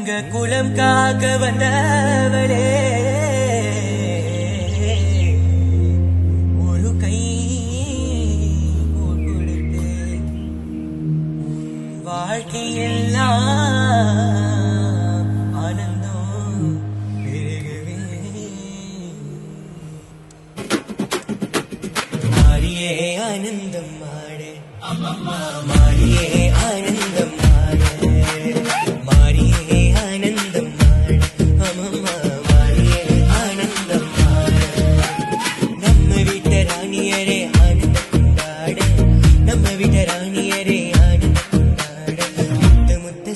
தங்க குலம் காக்க வந்தவளே ஒரு கை கொடுத்து வாழ்க்கையெல்லாம் ஆனந்தம் பெருகவே மாறியே ஆனந்தம் மாடு மாறியே ஆனந்தம்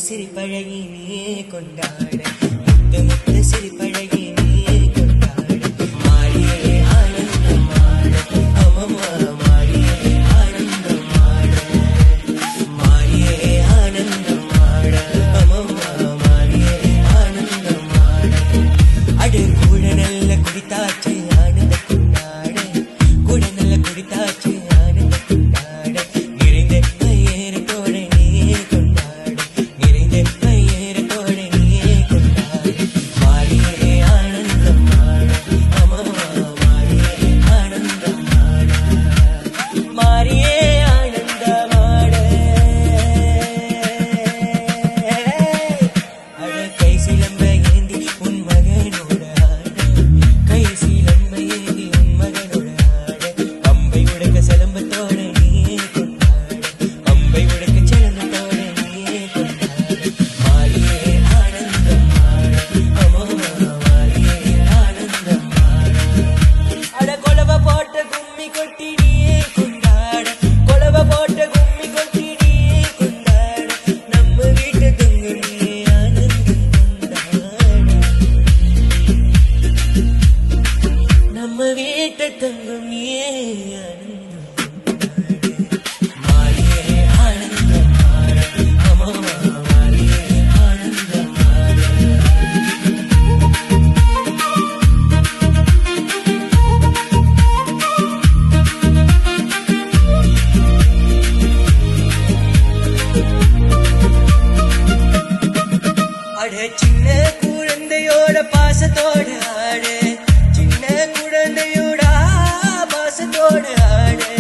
சிரிப்பழகி நீயே கொண்டாட முத்து முத்து சிரிப்பழகி நீயே கொண்டாட மாறியே ஆனந்தம் மாட அமமா மாறியே ஆனந்தம் மாட மாறியே ஆனந்தம் மாட அமமா மாறியே ஆனந்தம் மாட அடு கூட நல்ல குடித்தாச்சு ஆனந்த கொண்டாட கூட நல்ல குடித்தாச்சு ஆனந்த கொண்டாட நிறைந்த கையேறத்தோட நீயே கொண்டாட தங்கம் நீயே மாறியே ஆனந்தம் மாட அம்மா மாறியே ஆனந்தம் மாட அட சின்ன குழந்தையோட பாசத்தோட ஆடு சின்ன குழந்தையோட பாசத்தோடு ஆடு